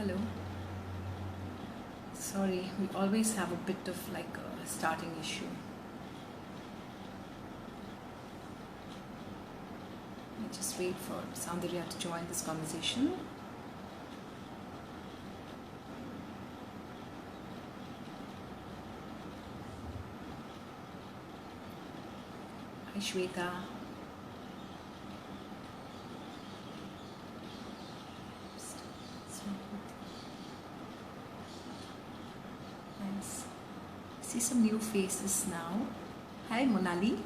Hello. Sorry, we always have a bit of like a starting issue. I just wait for Soundarya to join this conversation. Hi Shweta. Nice. See some new faces now. Hi Monali.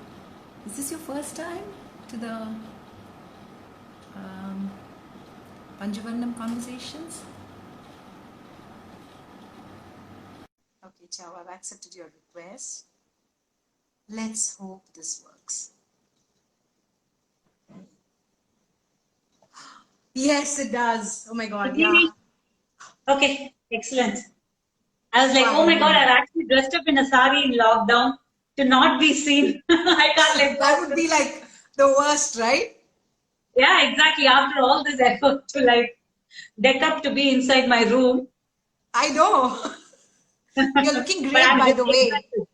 Is this your first time to the Panjavarnam conversations? Okay, Chow, I've accepted your request. Let's hope this works. Yes, it does. Oh my God, yeah. Okay, excellent. I was like, oh my God, I've actually dressed up in a sari in lockdown to not be seen. I can't let That go. would be like the worst, right? Yeah, exactly. After all this effort to like deck up to be inside my room. I know. You're looking But great, I'm by really the way. excited.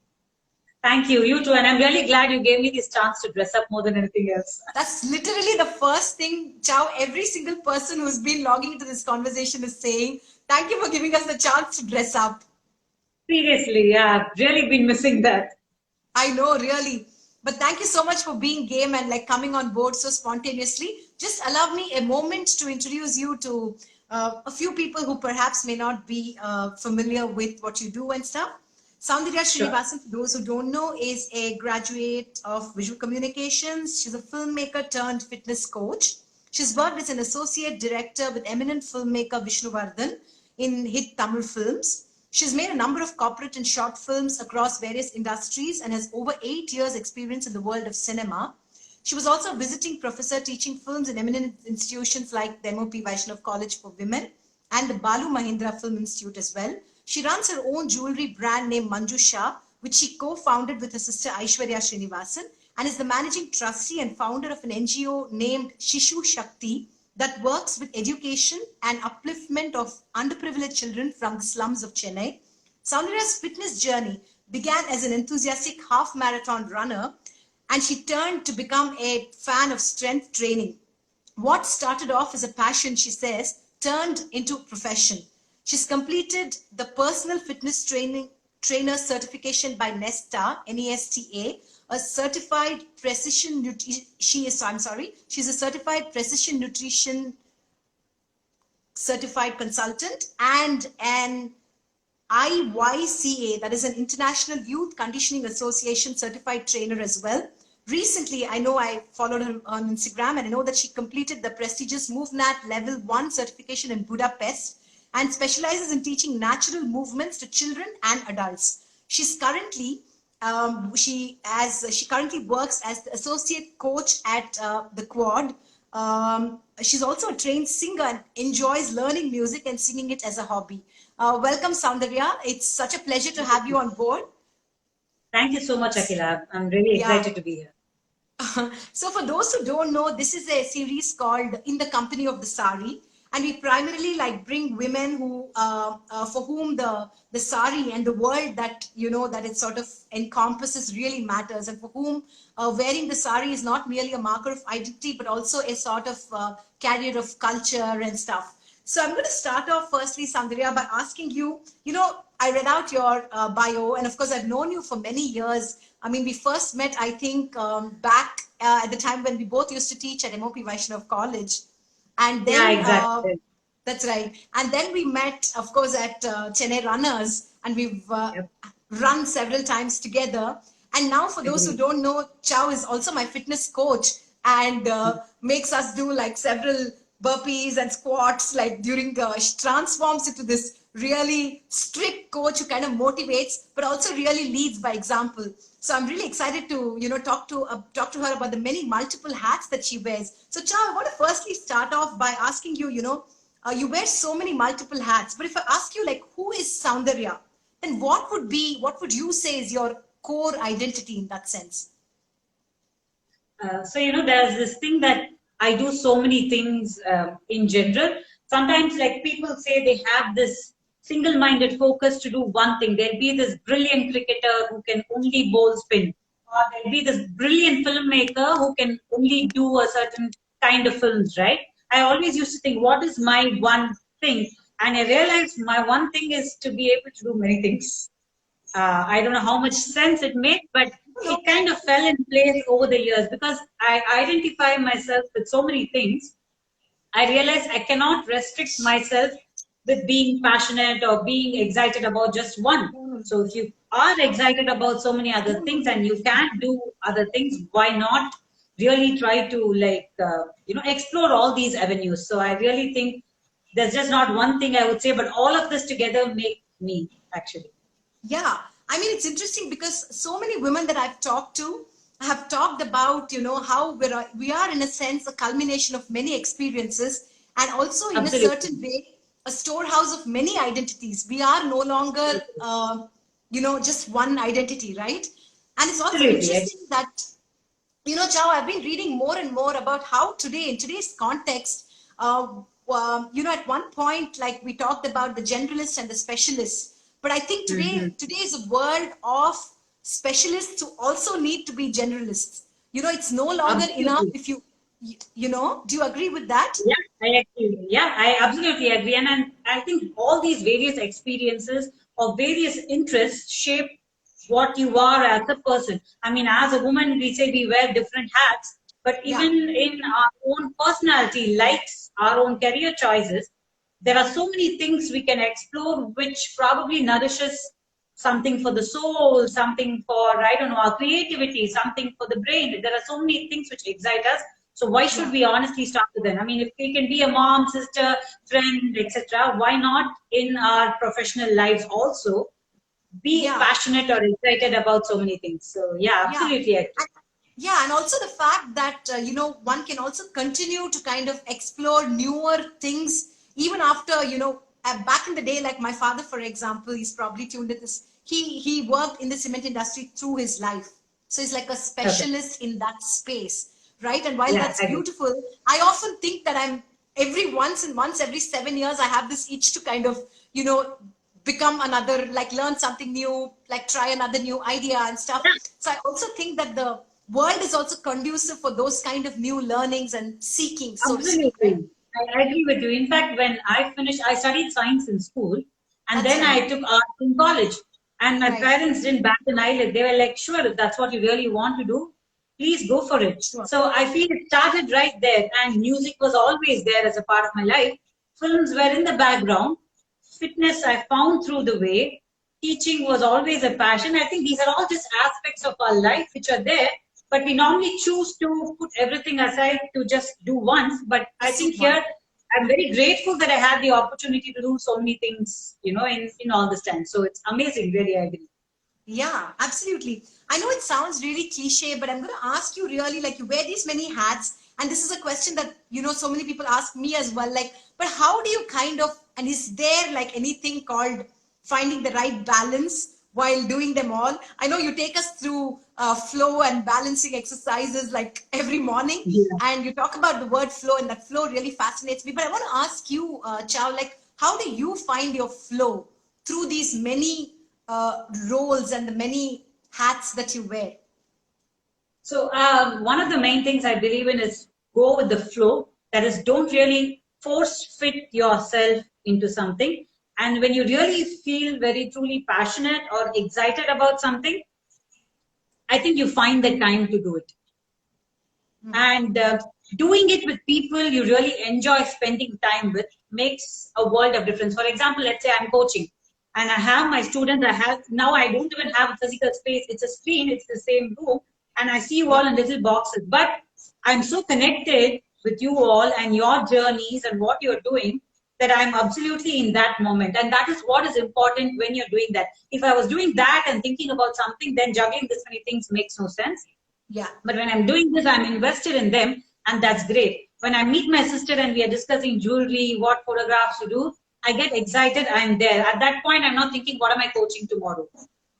Thank you. You too. And I'm really glad you gave me this chance to dress up more than anything else. That's literally the first thing, Chow, every single person who's been logging into this conversation is saying, thank you for giving us the chance to dress up. Seriously, yeah, I've really been missing that. I know, really. But thank you so much for being game and like coming on board so spontaneously. Just allow me a moment to introduce you to a few people who perhaps may not be familiar with what you do and stuff. Soundarya Sure. Srinivasan, for those who don't know, is a graduate of visual communications. She's a filmmaker turned fitness coach. She's worked as an associate director with eminent filmmaker Vishnuvardhan in hit Tamil films. She's made a number of corporate and short films across various industries and has over 8 years experience in the world of cinema. She was also a visiting professor teaching films in eminent institutions like the MOP Vaishnav College for Women and the Balu Mahindra Film Institute as well. She runs her own jewelry brand named Manjusha, which she co-founded with her sister Aishwarya Srinivasan, and is the managing trustee and founder of an NGO named Shishu Shakti that works with education and upliftment of underprivileged children from the slums of Chennai. Soundarya's fitness journey began as an enthusiastic half marathon runner, and she turned to become a fan of strength training. What started off as a passion, she says, turned into a profession. She's completed the personal fitness trainer certification by Nesta, Nesta, a certified precision nutrition. She's a certified precision nutrition certified consultant and an IYCA, that is an International Youth Conditioning Association certified trainer as well. Recently, I know I followed her on Instagram and I know that she completed the prestigious MoveNat Level 1 certification in Budapest and specializes in teaching natural movements to children and adults. She's currently she currently works as the associate coach at the Quad. She's also a trained singer and enjoys learning music and singing it as a hobby. Welcome, Soundarya. It's such a pleasure to have you on board. Thank you so much, Akhila. I'm really excited to be here. So for those who don't know, this is a series called In the Company of the Saree, and we primarily like bring women who for whom the sari and the world that that it sort of encompasses really matters, and for whom wearing the sari is not merely a marker of identity but also a sort of carrier of culture and stuff. So I'm going to start off firstly, Soundarya, by asking you, I read out your bio, and of course, I've known you for many years. I mean, we first met, I think, back at the time when we both used to teach at MOP Vaishnav College. And then, Yeah, exactly. that's right. And then we met, of course, at Chennai Runners, and we've Yep. run several times together. And now, for those who Agreed. don't know, Chow is also my fitness coach and makes us do like several burpees and squats, like during the, she transforms into this really strict coach who kind of motivates, but also really leads by example. So I'm really excited to, talk to her about the many multiple hats that she wears. So Chow, I want to firstly start off by asking you, you wear so many multiple hats, but if I ask you like, who is Soundarya? Then what would you say is your core identity in that sense? So, there's this thing that I do so many things in general. sometimes like people say they have this single-minded focus to do one thing. There'll be this brilliant cricketer who can only bowl spin, or there'll be this brilliant filmmaker who can only do a certain kind of films, right? I always used to think, what is my one thing? And I realized my one thing is to be able to do many things. I don't know how much sense it made, but it kind of fell in place over the years because I identify myself with so many things. I realized I cannot restrict myself with being passionate or being excited about just one. So if you are excited about so many other things and you can do other things, why not really try to explore all these avenues? So I really think there's just not one thing I would say, but all of this together make me actually. Yeah, I mean, it's interesting because so many women that I've talked to have talked about, how we are in a sense a culmination of many experiences, and also in Absolutely. a certain way a storehouse of many identities. We are no longer, just one identity, right? And it's also Absolutely. interesting that, Chow, I've been reading more and more about how today, in today's context, at one point, like we talked about the generalists and the specialists, but I think today is a world of specialists who also need to be generalists. It's no longer Absolutely. enough if do you agree with that? Yeah, I agree. Yeah, I absolutely agree. And I think all these various experiences or various interests shape what you are as a person. I mean, as a woman, we say we wear different hats, but even in our own personality, likes, our own career choices, there are so many things we can explore which probably nourishes something for the soul, something for, I don't know, our creativity, something for the brain. There are so many things which excite us. So why should we honestly start with them? I mean, if we can be a mom, sister, friend, etc., why not in our professional lives also be passionate or excited about so many things? So yeah, absolutely. Yeah, and also the fact that one can also continue to kind of explore newer things even after back in the day, like my father, for example, he's probably tuned in this. He worked in the cement industry through his life, so he's like a specialist in that space, right? And while that's beautiful, I often think that I'm every 7 years I have this itch to kind of become another, like learn something new, like try another new idea and stuff. So I also think that the world is also conducive for those kind of new learnings and seeking. So absolutely. I agree with you. In fact, when I finished, I studied science in school and then I took art in college. And my parents didn't bat an eyelid. They were like, sure, if that's what you really want to do, please go for it. Sure. So I feel it started right there. And music was always there as a part of my life. Films were in the background. Fitness I found through the way. Teaching was always a passion. I think these are all just aspects of our life which are there. But we normally choose to put everything aside to just do once. But I think here, I'm very grateful that I had the opportunity to do so many things, in all this time. So it's amazing, really, I agree. Yeah, absolutely. I know it sounds really cliche, but I'm going to ask you really, like you wear these many hats. And this is a question that, so many people ask me as well, like, but how do you and is there like anything called finding the right balance while doing them all? I know you take us through flow and balancing exercises like every morning, and you talk about the word flow, and that flow really fascinates me. But I want to ask you, Chow, like, how do you find your flow through these many roles and the many hats that you wear? So one of the main things I believe in is go with the flow. That is, don't really force fit yourself into something. And when you really feel very truly passionate or excited about something, I think you find the time to do it. And doing it with people you really enjoy spending time with makes a world of difference. For example, let's say I'm coaching and I have my students. Now I don't even have a physical space. It's a screen. It's the same room. And I see you all in little boxes. But I'm so connected with you all and your journeys and what you're doing that I'm absolutely in that moment. And that is what is important when you're doing that. If I was doing that and thinking about something, then juggling this many things makes no sense. Yeah. But when I'm doing this, I'm invested in them, and that's great. When I meet my sister and we are discussing jewelry, what photographs to do, I get excited, I'm there. At that point, I'm not thinking, what am I coaching tomorrow?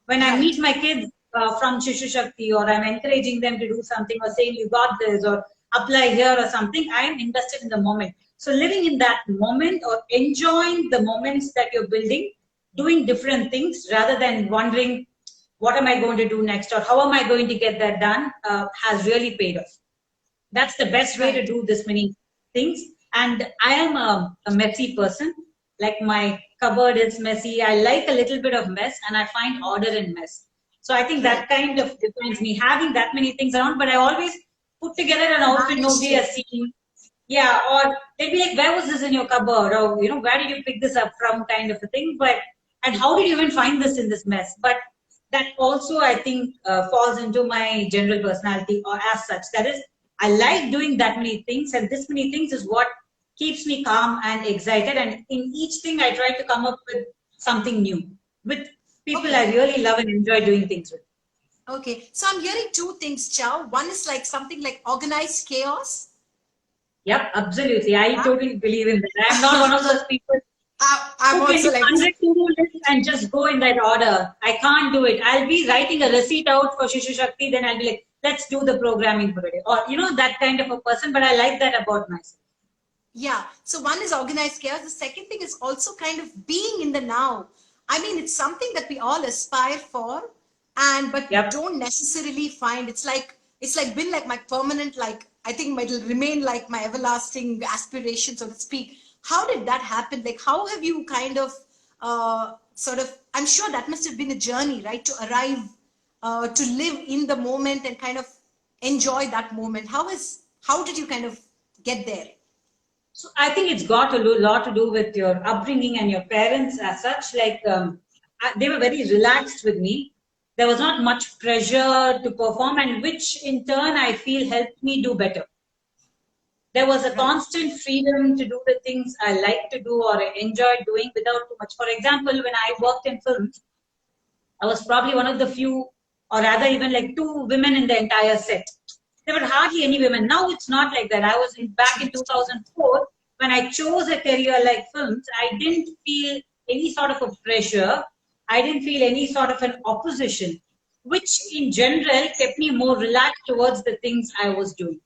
When I meet my kids from Shishu Shakti, or I'm encouraging them to do something or saying, you got this, or apply here or something, I am invested in the moment. So living in that moment or enjoying the moments that you're building, doing different things rather than wondering what am I going to do next or how am I going to get that done has really paid off. That's the best way to Right. do this many things. And I am a messy person. Like my cupboard is messy. I like a little bit of mess and I find order in mess. So I think Right. that kind of defines me, having that many things around, but I always put together an outfit Managed nobody it. has seen. Yeah, or they'd be like, where was this in your cupboard? Or, where did you pick this up from kind of a thing. But, and how did you even find this in this mess? But that also, I think, falls into my general personality or as such. That is, I like doing that many things, and this many things is what keeps me calm and excited. And in each thing, I try to come up with something new with people I Okay. really love and enjoy doing things with. Okay. So I'm hearing two things, Chow. One is like something like organized chaos. Yep, absolutely. I Yeah. totally believe in that. I'm not one of those people I'm who can also do like, 100 to-do lists and just go in that order. I can't do it. I'll be writing a receipt out for Shishu Shakti, then I'll be like, let's do the programming for today. Or, that kind of a person, but I like that about myself. yeah. So one is organized chaos. The second thing is also kind of being in the now. I mean, it's something that we all aspire for, and but Yep. don't necessarily find. It's like been like my permanent, like I think it'll remain like my everlasting aspiration, so to speak. How did that happen? Like, how have you kind of sort of? I'm sure that must have been a journey, right, to arrive, to live in the moment and kind of enjoy that moment. How did you kind of get there? So I think it's got a lot to do with your upbringing and your parents as such. Like they were very relaxed with me. There was not much pressure to perform, and which in turn I feel helped me do better. There was a Right. constant freedom to do the things I like to do or I enjoy doing without too much. For example, when I worked in films, I was probably one of the few, or rather even like two women in the entire set. There were hardly any women. Now it's not like that. I was back in 2004 when I chose a career like films. I didn't feel any sort of a pressure. I didn't feel any sort of an opposition, which in general kept me more relaxed towards the things I was doing.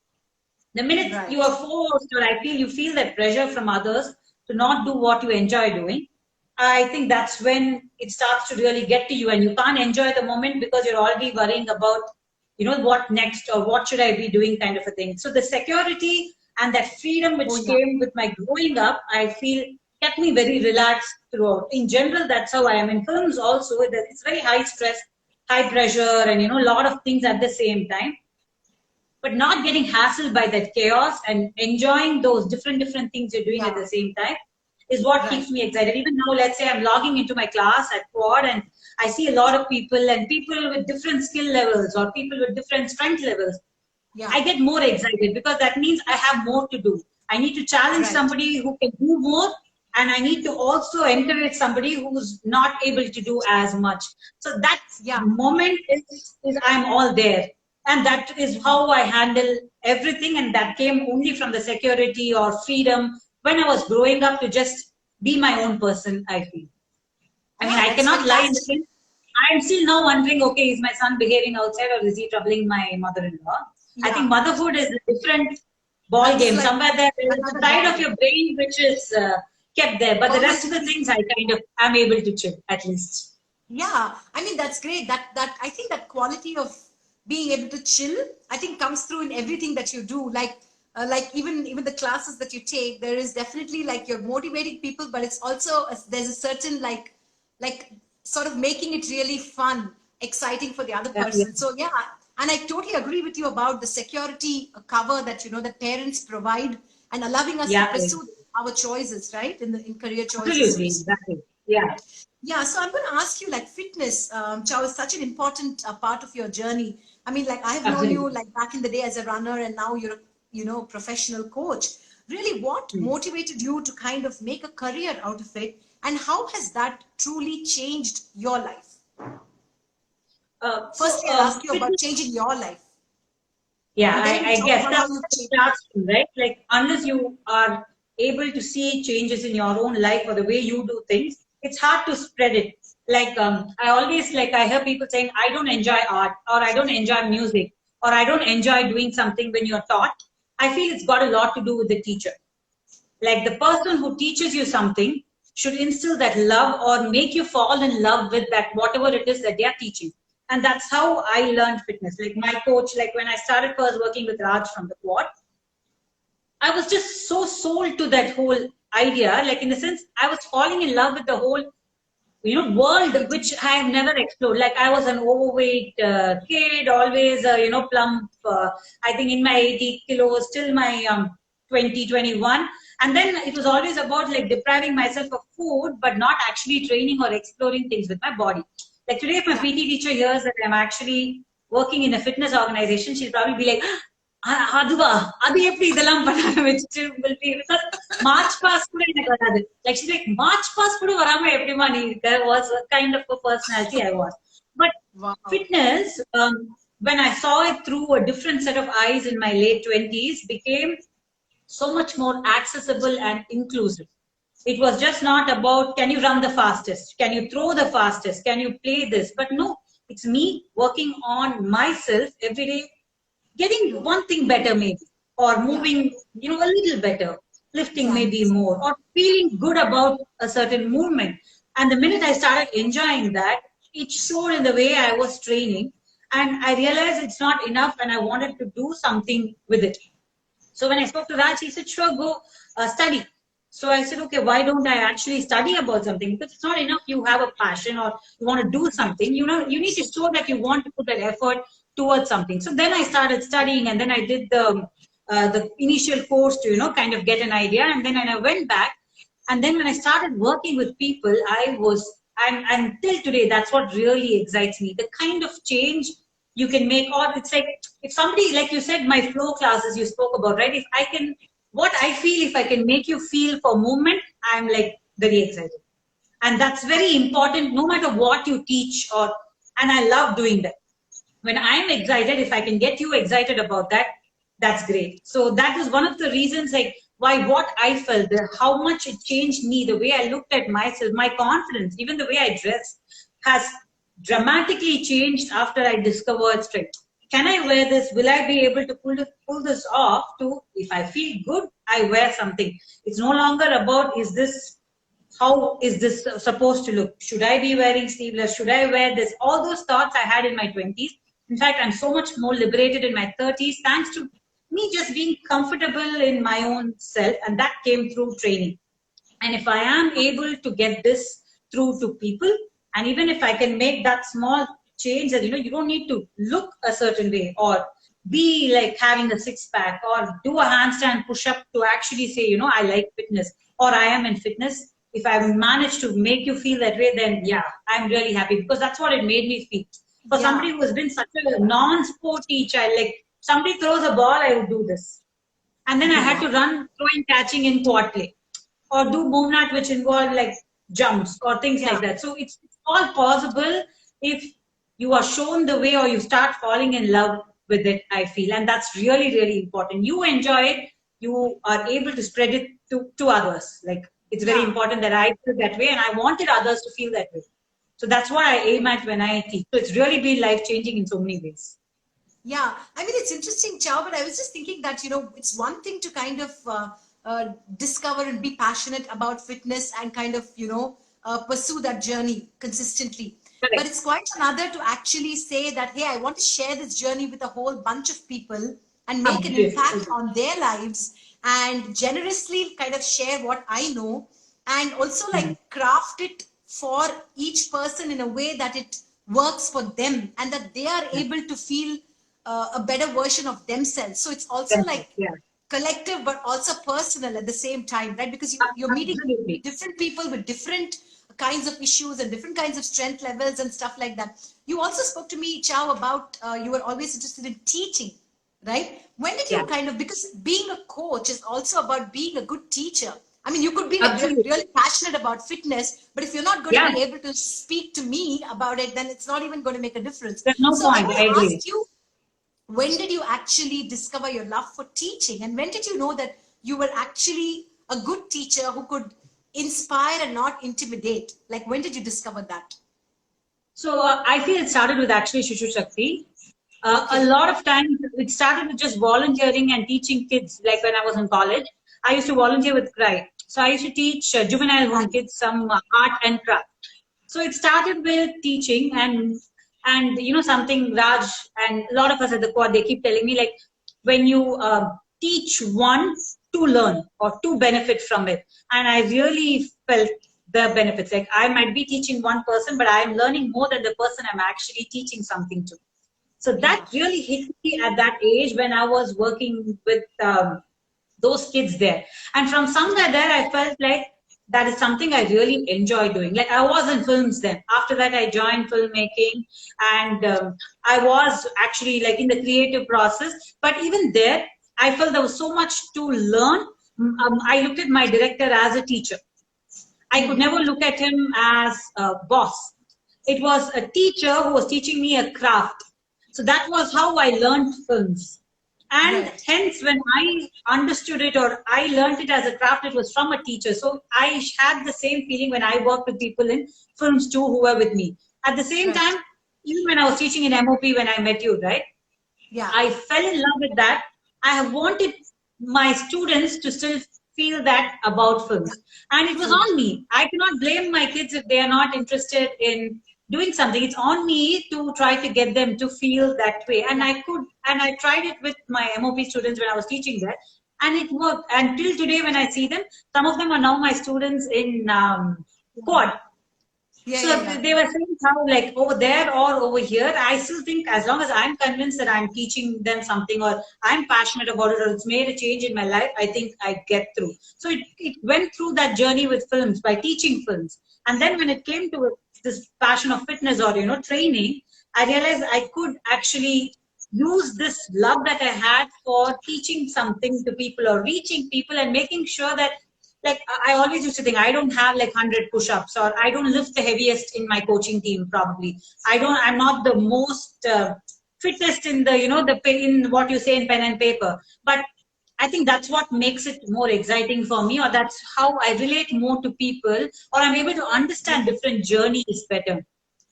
The minute you Right. are forced, or I feel you feel that pressure from others to not do what you enjoy doing, I think that's when it starts to really get to you, and you can't enjoy the moment because you're already worrying about, what next or what should I be doing, kind of a thing. So the security and that freedom Oh which yeah. came with my growing up, I feel kept me very relaxed throughout. In general, that's how I am. In films also, it's very high stress, high pressure, and a lot of things at the same time, but not getting hassled by that chaos and enjoying those different things you're doing at Yeah. the same time is what Right. keeps me excited. Even now, let's say I'm logging into my class at Quad and I see a lot of people and people with different skill levels or people with different strength levels. Yeah. I get more excited because that means I have more to do. I need to challenge Right. somebody who can do more, and I need to also encourage somebody who's not able to do as much. So that Yeah. moment is I'm all there. And that is how I handle everything. And that came only from the security or freedom when I was growing up to just be my own person, I feel. I mean, Yeah, I that's cannot lie in the fantastic. sense. I'm still now wondering, okay, is my son behaving outside or is he troubling my mother-in-law? I Yeah. think motherhood is a different ball That's game. like Somewhere there is a another side ball of game. your brain which is kept there, but the rest of the Permanently. things I kind of am able to chill at least. Yeah. I mean, that's great. That I think that quality of being able to chill, I think comes through in everything that you do. Like even the classes that you take, there is definitely like you're motivating people, but it's also there's a certain like sort of making it really fun, exciting for the other Yeah, yeah, person. So yeah, and I totally agree with you about the security cover that that parents provide and allowing us to yeah, yeah. pursue our choices, right? In career choices, so Absolutely, to speak. exactly. Yeah, Yeah, so I'm going to ask you, like, fitness, Chow, is such an important part of your journey. I mean, like, I've known you absolutely. like back in the day as a runner, and now you're a professional coach. Really, what Hmm. motivated you to kind of make a career out of it, and how has that truly changed your life? Firstly, I'll ask you about Fitness. changing your life, Yeah, and then we'll I talk guess about how that's you've where it changed. starts from, right? Like, unless you are able to see changes in your own life or the way you do things, it's hard to spread it. Like, I always, like, I hear people saying, I don't enjoy art, or I don't enjoy music, or I don't enjoy doing something when you're taught. I feel it's got a lot to do with the teacher. Like the person who teaches you something should instill that love or make you fall in love with that whatever it is that they are teaching. And that's how I learned fitness. Like my coach, like when I started first working with Raj from the quad, I was just so sold to that whole idea. Like in the sense, I was falling in love with the whole, world which I have never explored. Like I was an overweight kid, always, plump. I think in my 80 kilos till my 2021. And then it was always about like depriving myself of food, but not actually training or exploring things with my body. Like today, if my PT teacher hears that I'm actually working in a fitness organization, she'll probably be like, அதுவா அது எப்படி இதெல்லாம் பண்ண வச்சுட்டு will be because March pass கூட எனக்கு வராது. Like she's like March pass கூட வராம எப்படிமா நீ இருக்க was a kind of a personality I was. But fitness, when I saw it through a different set of eyes in my late 20s, became so much more accessible and inclusive. It was just not about can you run the fastest, can you throw the fastest, can you play this, but no, it's me working on myself every day, getting one thing better maybe, or moving, a little better, lifting maybe more, or feeling good about a certain movement. And the minute I started enjoying that, it showed in the way I was training, and I realized it's not enough and I wanted to do something with it. So when I spoke to Raj, he said, sure, go study. So I said, okay, why don't I actually study about something? Because it's not enough you have a passion or you want to do something. You need to show that you want to put that effort towards something. So then I started studying, and then I did the initial course to, kind of get an idea. And then when I went back, and then when I started working with people, and until today, that's what really excites me. The kind of change you can make, or it's like, if somebody, like you said, my flow classes you spoke about, right? What I feel, if I can make you feel for movement, I'm like very excited. And that's very important, no matter what you teach, and I love doing that. When I'm excited, if I can get you excited about that, that's great. So that is one of the reasons, like why what I felt, how much it changed me, the way I looked at myself, my confidence, even the way I dress has dramatically changed after I discovered strength. Can I wear this? Will I be able to pull this off? To if I feel good, I wear something. It's no longer about how is this supposed to look? Should I be wearing sleeveless? Should I wear this? All those thoughts I had in my 20s. In fact, I'm so much more liberated in my 30s thanks to me just being comfortable in my own self, and that came through training. And if I am able to get this through to people, and even if I can make that small change that, you don't need to look a certain way or be like having a six-pack or do a handstand push-up to actually say, I like fitness or I am in fitness. If I manage to make you feel that way, then yeah, I'm really happy, because that's what it made me feel. For somebody who has been such a non-sporty child, like somebody throws a ball, I would do this. And then I had to run throwing, catching in quad play, or do boomnat, which involved like jumps or things like that. So it's all possible if you are shown the way or you start falling in love with it, I feel. And that's really, really important. You enjoy it, you are able to spread it to others. Like it's very important that I feel that way, and I wanted others to feel that way. So that's what I aim at when I teach. So it's really been life-changing in so many ways. Yeah, I mean, it's interesting, Chow, but I was just thinking that, it's one thing to kind of discover and be passionate about fitness and kind of, pursue that journey consistently. Correct. But it's quite another to actually say that, hey, I want to share this journey with a whole bunch of people and make an impact on their lives, and generously kind of share what I know, and also like craft it for each person in a way that it works for them and that they are able to feel a better version of themselves. So it's also like collective but also personal at the same time, right? Because you're meeting different people with different kinds of issues and different kinds of strength levels and stuff like that. You also spoke to me, Chow, about you were always interested in teaching, right? When did you kind of, because being a coach is also about being a good teacher. I mean, you could be like really passionate about fitness, but if you're not going to be able to speak to me about it, then it's not even going to make a difference. There's no point. I asked you, when did you actually discover your love for teaching, and when did you know that you were actually a good teacher who could inspire and not intimidate? Like, when did you discover that? So I feel it started with actually Shushu Shakti. A lot of times it started with just volunteering and teaching kids, like when I was in college. I used to volunteer with CRY. So I used to teach juvenile home kids some art and craft. So it started with teaching, and you know something, Raj and a lot of us at the quad, they keep telling me, like, when you teach one to learn or to benefit from it, and I really felt the benefits. Like, I might be teaching one person, but I am learning more than the person I'm actually teaching something to. So that really hit me at that age when I was working with those kids there. And from somewhere there, I felt like that is something I really enjoy doing. Like, I was in films then. After that, I joined filmmaking, and I was actually like in the creative process. But even there, I felt there was so much to learn. I looked at my director as a teacher. I could never look at him as a boss. It was a teacher who was teaching me a craft. So that was how I learned films. And hence, when I understood it or I learned it as a craft, it was from a teacher. So I had the same feeling when I worked with people in films too who were with me. At the same time, even when I was teaching in MOP when I met you, right? Yeah. I fell in love with that. I have wanted my students to still feel that about films. And it was on me. I cannot blame my kids if they are not interested in doing something. It's on me to try to get them to feel that way. And I tried it with my MOP students when I was teaching there. And it worked. And till today, when I see them, some of them are now my students in quad. They were saying how, like, over there or over here, I still think as long as I'm convinced that I'm teaching them something or I'm passionate about it or it's made a change in my life, I think I get through. So it went through that journey with films by teaching films. And then when it came to this passion of fitness or, you know, training, I realized I could actually use this love that I had for teaching something to people or reaching people and making sure that, like, I always used to think I don't have like 100 push-ups or I don't lift the heaviest in my coaching team. Probably I'm not the most fittest in the, you know, in what you say in pen and paper. But I think that's what makes it more exciting for me, or that's how I relate more to people, or I'm able to understand different journeys better.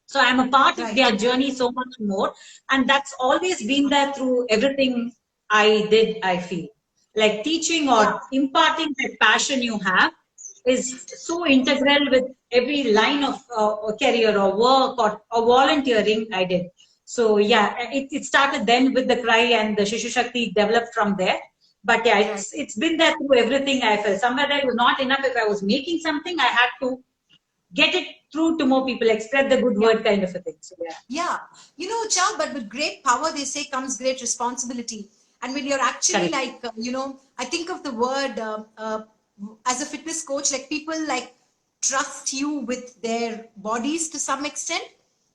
So I'm a part of their journey so much more, and that's always been there through everything I did. I feel like teaching or imparting that passion you have is so integral with every line of career or work or volunteering I did. So yeah, it started then with the CRY, and the Shishu Shakti developed from there. But yeah, it's been there through everything I felt. Somewhere there was not enough. If I was making something, I had to get it through to more people, like spread the good word kind of a thing. So yeah. You know, Chal, but with great power, they say, comes great responsibility. And when you're actually like, you know, I think of the word as a fitness coach, like people like trust you with their bodies to some extent,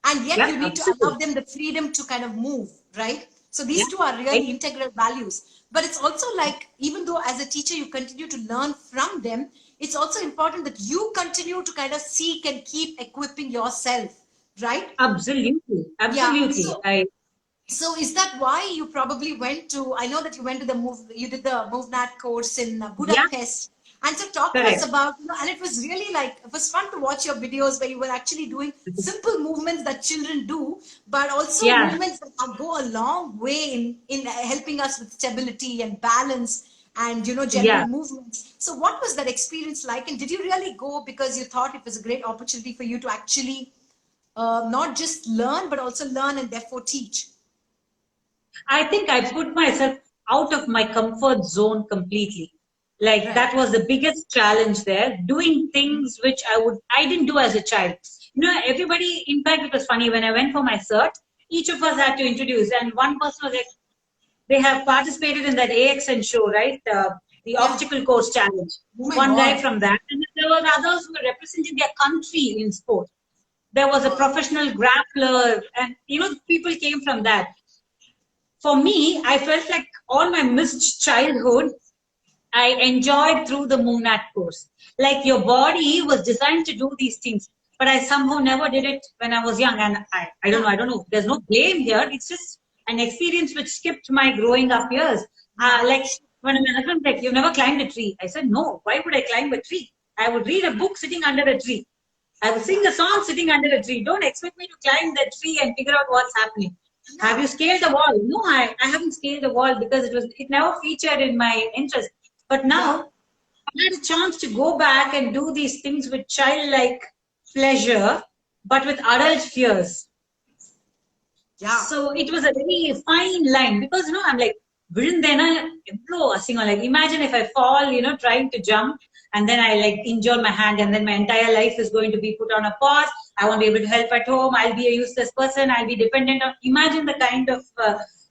and yet you need to allow them the freedom to kind of move, right? So these two are really integral values. But it's also like, even though as a teacher you continue to learn from them, it's also important that you continue to kind of seek and keep equipping yourself, right? Absolutely. Absolutely. Yeah. So is that why you probably went to, I know that you went to you did the MoveNat course in Budapest. And so talk to us about, you know, and it was really like, it was fun to watch your videos where you were actually doing simple movements that children do, but also movements that go a long way in helping us with stability and balance and, you know, general movements. So what was that experience like? And did you really go because you thought it was a great opportunity for you to actually not just learn, but also learn and therefore teach? I think I put myself out of my comfort zone completely. Like that was the biggest challenge there, doing things which I didn't do as a child. You know, everybody, in fact, it was funny when I went for my cert, each of us had to introduce, and one person was like, they have participated in that AXN show, right? The obstacle course challenge. One guy from that, and there were others who were representing their country in sport. There was a professional grappler, and you know, people came from that. For me, I felt like all my missed childhood, I enjoyed through the MoveNat course. Like your body was designed to do these things, but I somehow never did it when I was young. And I don't know. There's no blame here. It's just an experience which skipped my growing up years. Like when my husband was like, "You've never climbed a tree." I said, "No. Why would I climb a tree? I would read a book sitting under a tree. I would sing a song sitting under a tree. Don't expect me to climb that tree and figure out what's happening." Have you scaled the wall? No, I haven't scaled the wall because it never featured in my interest. But now I had a chance to go back and do these things with childlike pleasure, but with adult fears. Yeah. So it was a very fine line because I'm like, like imagine if I fall, trying to jump and then I like injure my hand and then my entire life is going to be put on a pause. I won't be able to help at home. I'll be a useless person. I'll be dependent on. Imagine the kind of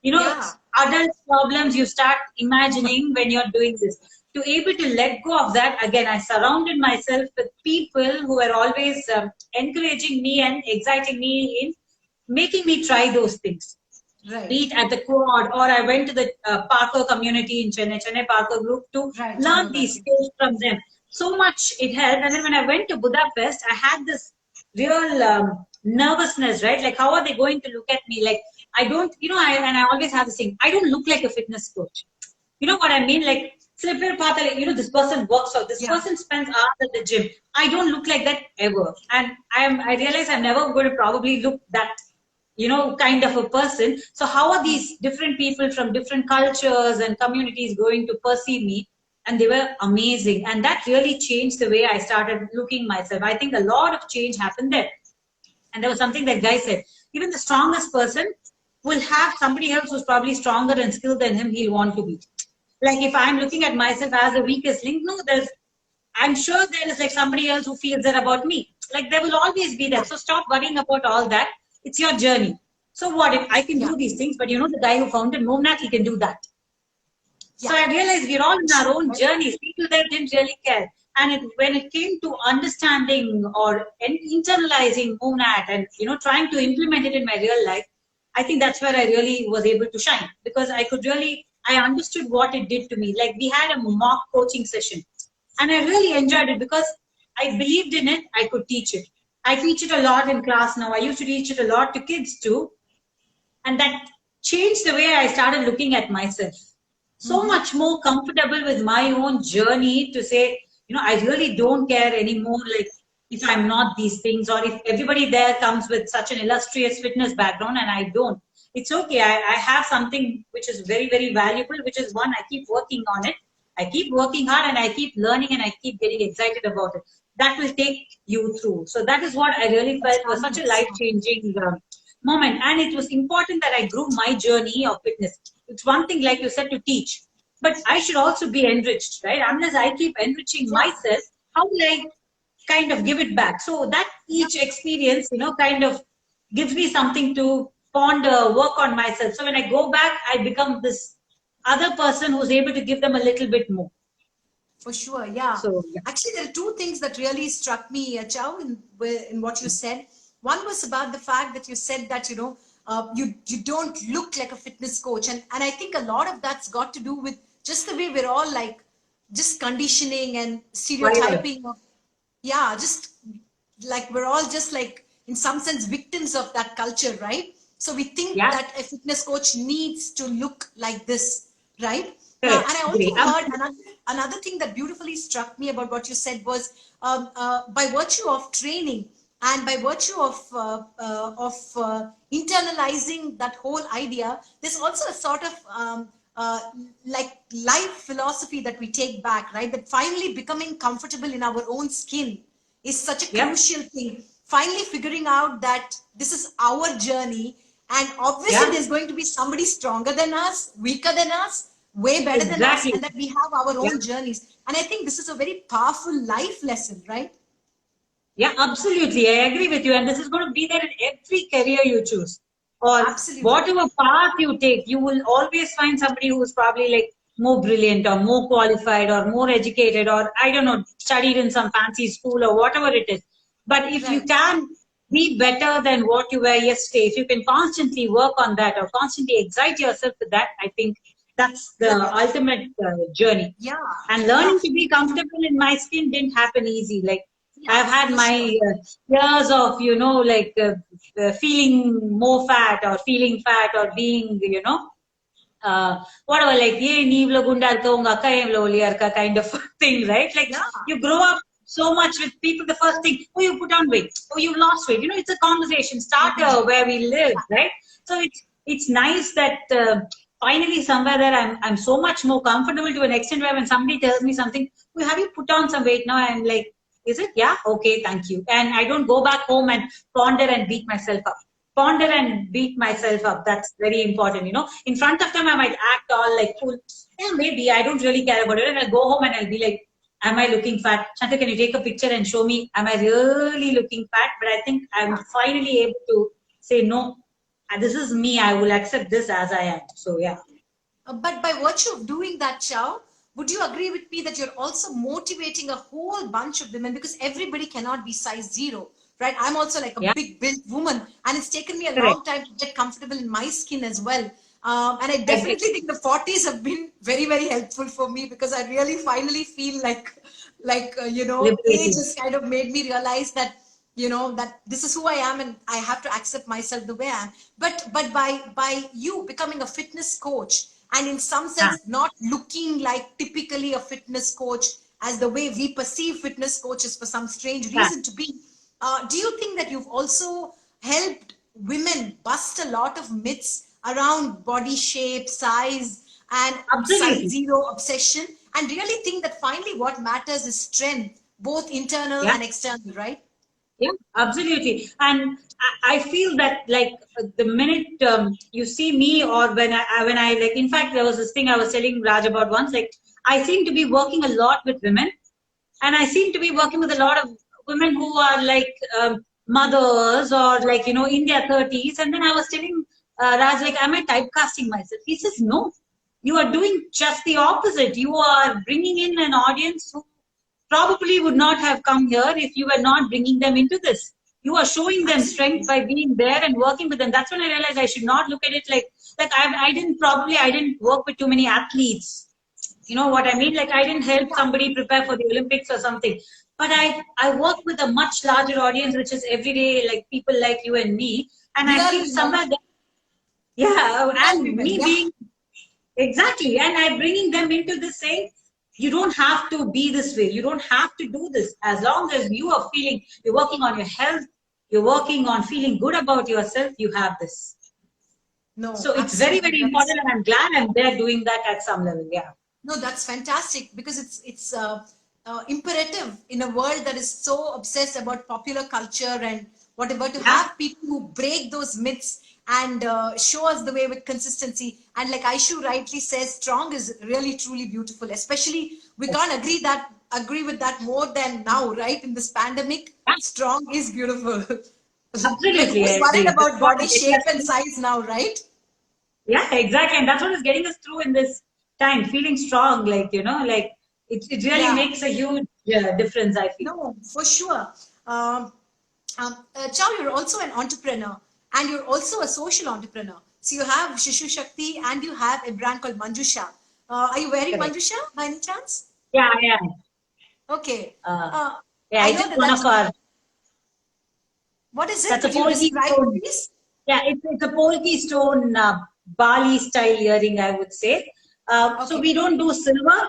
Yeah. adult problems you start imagining when you're doing this. To able to let go of that, again, I surrounded myself with people who were always encouraging me and exciting me in making me try those things. Right. Be it at the quad, or I went to the Parkour community in Chennai Parkour group to Right. I know learn that. these skills from them. So much it helped. And then when I went to Budapest, I had this real nervousness, right? Like, how are they going to look at me? Like, I don't, and I always have this thing. I don't look like a fitness coach. You know what I mean? Like, this person works out. This Yeah. person spends hours at the gym. I don't look like that ever. And I realize I'm never going to probably look that kind of a person. So how are these different people from different cultures and communities going to perceive me? And they were amazing. And that really changed the way I started looking myself. I think a lot of change happened there. And there was something that guy said, even the strongest person will have somebody else who's probably stronger and skilled than him, he'll want to be. Like if I'm looking at myself as the weakest link, no, I'm sure there is like somebody else who feels that about me. Like there will always be that. So stop worrying about all that. It's your journey. So what if I can Yeah. do these things, but the guy who founded Movnat, he can do that. Yeah. So I realized we're all in our own Right. journeys. People there didn't really care. And when it came to understanding or internalizing Movnat and trying to implement it in my real life, I think that's where I really was able to shine because I understood what it did to me. Like we had a mock coaching session and I really enjoyed it because I believed in it. I could teach it. I teach it a lot in class now. I used to teach it a lot to kids too. And that changed the way I started looking at myself. So much more comfortable with my own journey to say, I really don't care anymore. Like if I'm not these things or if everybody there comes with such an illustrious fitness background and I don't, it's okay. I have something which is very, very valuable, which is one, I keep working on it. I keep working hard and I keep learning and I keep getting excited about it. That will take you through. So that is what I really felt was such a life-changing moment. And it was important that I grew my journey of fitness. It's one thing, like you said, to teach, but I should also be enriched, right? Unless I keep enriching myself, how will I kind of give it back? So that each experience, kind of gives me something to ponder, work on myself. So when I go back, I become this other person who's able to give them a little bit more. For sure, yeah. So yeah. Actually, there are two things that really struck me, Chow, in what you said. One was about the fact that you said that you don't look like a fitness coach, and I think a lot of that's got to do with just the way we're all like just conditioning and stereotyping of, yeah, just like we're all just like in some sense victims of that culture, right? So we think Yeah. that a fitness coach needs to look like this, right? And Correct. I also heard another thing that beautifully struck me about what you said was by virtue of training and by virtue of internalizing that whole idea, there's also a sort of like life philosophy that we take back, right? That finally becoming comfortable in our own skin is such a crucial thing. Finally figuring out that this is our journey, and obviously there's going to be somebody stronger than us, weaker than us, way better than us, and that we have our own journeys. And I think this is a very powerful life lesson, right? Yeah, absolutely. I agree with you. And this is going to be there in every career you choose. Or whatever path you take, you will always find somebody who's probably like more brilliant or more qualified or more educated or, I don't know, studied in some fancy school or whatever it is. But if you can be better than what you were yesterday, if you can constantly work on that or constantly excite yourself with that, I think that's the ultimate journey. Yeah. And learning to be comfortable in my skin didn't happen easy. Like I've had my years of, feeling more fat or feeling fat or being, whatever, like, kind of thing, right? Like you grow up so much with people, the first thing, oh, you put on weight, oh, you lost weight. It's a conversation starter where we live, right? So it's nice that finally somewhere there I'm so much more comfortable to an extent where when somebody tells me something, well, have you put on some weight now? I'm like, is it? Yeah, okay, thank you. And I don't go back home and ponder and beat myself up. Ponder and beat myself up. That's very important, you know. In front of them, I might act all like cool. Yeah, maybe I don't really care about it. And I'll go home and I'll be like, am I looking fat? Shanta, can you take a picture and show me? Am I really looking fat? But I think I'm finally able to say no. This is me. I will accept this as I am. So yeah. But by virtue of doing that, Chow, would you agree with me that you're also motivating a whole bunch of women, because everybody cannot be size 0, right? I'm also like a Yeah. big built woman, and it's taken me a Correct. long time to get comfortable in my skin as well. And I Agree. definitely think the 40s have been very, very helpful for me, because I really finally feel like age Liberating. has kind of made me realize that that this is who I am, and I have to accept myself the way I am. But by you becoming a fitness coach, and in some Ah, sense not looking like typically a fitness coach as the way we perceive fitness coaches for some strange ah, reason to be, do you think that you've also helped women bust a lot of myths around body shape, size, and size absolutely. 0 obsession, and really think that finally what matters is strength, both internal Yeah. and external, right? Yeah, absolutely. And I feel that like the minute you see me, or when I like, in fact, there was this thing I was telling Raj about once. Like, I seem to be working a lot with women, and I seem to be working with a lot of women who are like mothers, or like in their 30s. And then I was telling Raj, like, am I typecasting myself? He says, no. You are doing just the opposite. You are bringing in an audience who probably would not have come here if you were not bringing them into this. You are showing them strength Absolutely. by being there and working with them. That's when I realized I should not look at it like I didn't work with too many athletes. You know what I mean? Like, I didn't help Yeah, somebody prepare for the Olympics or something. But I work with a much larger audience, which is everyday, like people like you and me. And I real feel women, somewhere that, yeah, real and women, me yeah. being exactly, and I'm bringing them into this saying, you don't have to be this way. You don't have to do this. As long as you are feeling, you're working on your health, you're working on feeling good about yourself, you have this. No, So it's very, absolutely. very That's important, and I'm glad I'm there doing that at some level. Yeah. No, that's fantastic, because it's imperative in a world that is so obsessed about popular culture and whatever, to Yeah. have people who break those myths and show us the way with consistency. And like Aishu rightly says, strong is really truly beautiful. Especially, we can't agree with that more than now, right? In this pandemic, Yeah. strong is beautiful. Like, Absolutely, who's I worried agree. That's about what body is getting shape us and through. size now, right? Yeah, exactly. And that's what is getting us through in this time, feeling strong, like it really Yeah. makes a huge difference, I feel. No, for sure. Um, Chow, you're also an entrepreneur, and you're also a social entrepreneur. So you have Shishu Shakti, and you have a brand called Manjusha. Are you wearing Correct. Manjusha by any chance? Yeah, yeah. Okay. Uh, Uh, yeah, I I know just that one of our, what is it? that's a Could you polki describe it, stone. please? Yeah, it's a polki stone Bali style earring, I would say. So Okay. we don't do silver.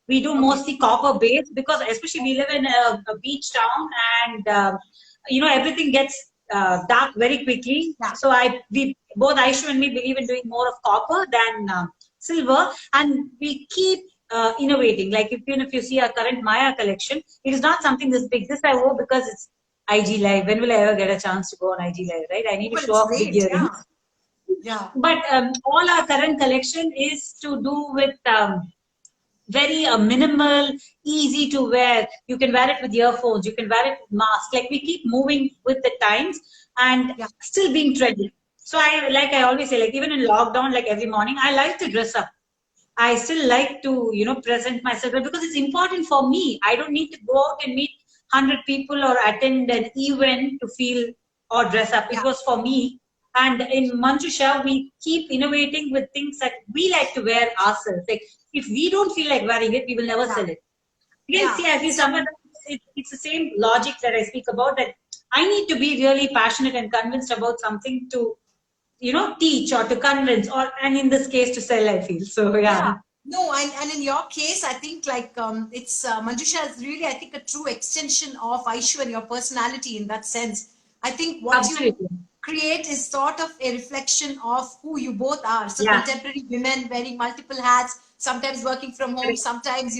We do Okay. mostly copper base, because especially we live in a beach town, and everything gets dark very quickly. Yeah. So we both Aishu and me believe in doing more of copper than silver, and we keep innovating. Like, even if you see our current Maya collection, it is not something this big. This I wore because it's IG Live. When will I ever get a chance to go on IG Live, right? I need Oh, to but show it's off big great. Yeah. earrings. Yeah. But all our current collection is to do with very minimal, easy to wear. You can wear it with earphones. You can wear it with mask. Like, we keep moving with the times and Yeah. still being trendy. So I always say, like, even in lockdown, like every morning, I like to dress up. I still like to, present myself well, because it's important for me. I don't need to go out and meet 100 people or attend an event to feel or dress up. It Yeah. was for me. And in Manjusha, we keep innovating with things that we like to wear ourselves. Like, if we don't feel like wearing it, we will never Yeah. sell it. Again, Yeah. see, I feel So, somewhere it's the same logic that I speak about, that I need to be really passionate and convinced about something to, teach or to convince, or, and in this case, to sell, I feel. So, yeah. yeah. No, and in your case, I think like it's Manjusha is really, I think, a true extension of Aishu and your personality in that sense. I think what you Absolutely. create is sort of a reflection of who you both are. So Yeah, contemporary women wearing multiple hats, sometimes working from home, correct. sometimes,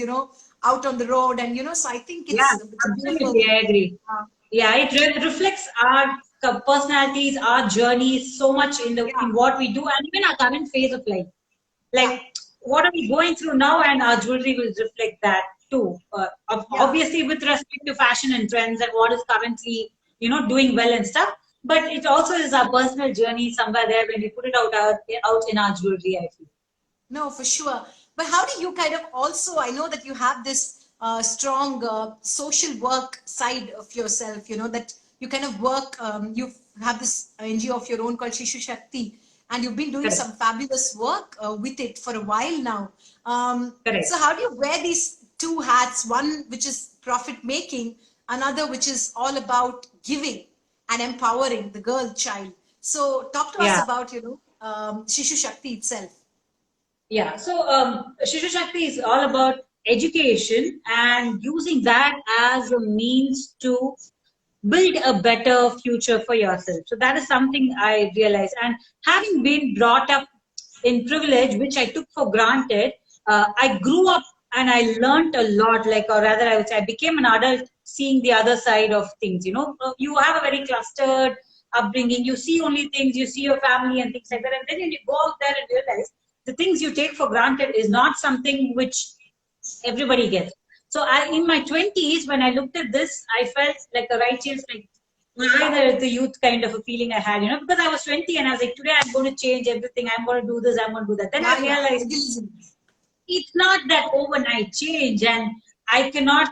out on the road. And, so I think Yeah, it's a beautiful, absolutely. I agree. uh, Yeah, it reflects our personalities, our journeys so much in the yeah, in what we do, and even our current phase of life. yeah, Like, what are we going through now, and our jewelry will reflect that too. yeah. Obviously, with respect to fashion and trends and what is currently, doing well and stuff. But it also is our personal journey somewhere there when we put it out in our jewelry, I feel. No, for sure. But how do you kind of also, I know that you have this strong social work side of yourself, that you kind of work, you have this NGO of your own called Shishu Shakti, and you've been doing Correct. some fabulous work with it for a while now. So Correct. how do you wear these two hats, one which is profit making, another which is all about giving and empowering the girl child? So talk to us Yeah. about, Shishu Shakti itself. Yeah, so Shishu Shakti is all about education and using that as a means to build a better future for yourself. So that is something I realized. And having been brought up in privilege, which I took for granted, I grew up and I learned a lot, like, or rather, I would say, I became an adult seeing the other side of things. You have a very clustered upbringing. You see only things, you see your family and things like that. And then when you go out there and realize the things you take for granted is not something which everybody gets. So in my 20s, when I looked at this, I felt like a righteous, like either the youth kind of a feeling I had, because I was 20 and I was like, today I'm going to change everything. I'm going to do this. I'm going to do that. Then I Yeah, yeah, realized idealism. it's not that overnight change, and I cannot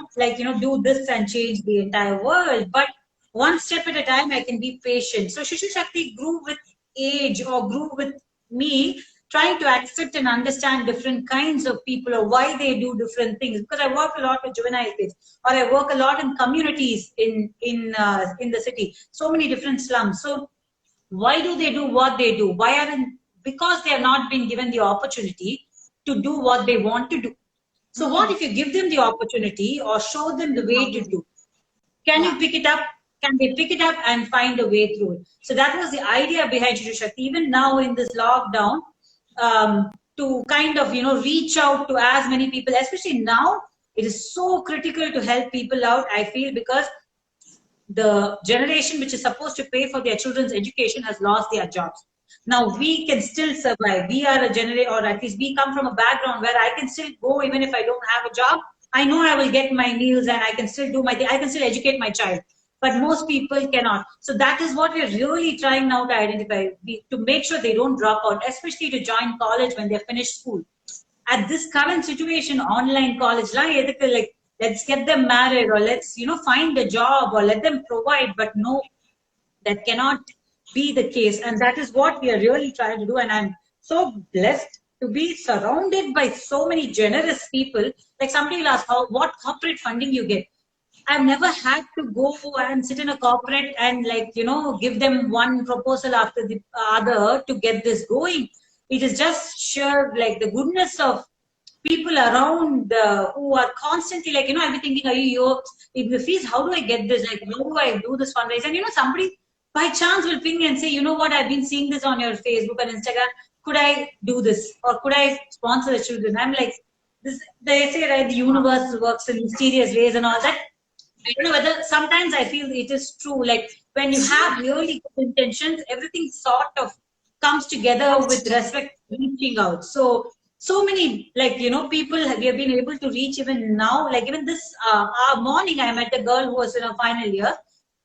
do this and change the entire world. But one step at a time, I can be patient. So Shishu Shakti grew with age, or grew with me trying to accept and understand different kinds of people or why they do different things, because I work a lot with juvenile kids, or I work a lot in communities in the city, so many different slums. So why do they do what they do? Why aren't, because they have not been given the opportunity to do what they want to do. So what Mm, if you give them the opportunity or show them the way to empowering. do? Can you Yeah. pick it up? Can they pick it up and find a way through it? So that was the idea behind Shri Shakti. Even now in this lockdown, to kind of reach out to as many people, especially now, it is so critical to help people out. I feel, because the generation which is supposed to pay for their children's education has lost their jobs. Now we can still survive. We are a generation, or at least we come from a background where I can still go even if I don't have a job. I know I will get my meals and I can still do my thing. I can still educate my child. But most people cannot. So that is what we're really trying now to identify, to make sure they don't drop out, especially to join college when they're finished school. At this current situation, online college, like, let's get them married, or let's find a job, or let them provide. But no, that cannot be the case, and that is what we are really trying to do. And I'm so blessed to be surrounded by so many generous people. Like, somebody will ask, what corporate funding you get? I've never had to go and sit in a corporate and, like, give them one proposal after the other to get this going. It is just sheer, like, the goodness of people around, who are constantly, like, I'll be thinking, if the fees, how do I get this? Like, how do I do this fundraise? And somebody by chance will ping me and say, what, I've been seeing this on your Facebook and Instagram. Could I do this? Or could I sponsor the children? I'm like, this, they say, right, the universe works in mysterious ways and all that. I don't know whether sometimes I feel it is true. Like, when you It's true. have really good intentions, everything sort of comes together Comes with together. respect to reaching out. So many, like, people we have been able to reach even now. Like, even this morning, I met a girl who was in her final year,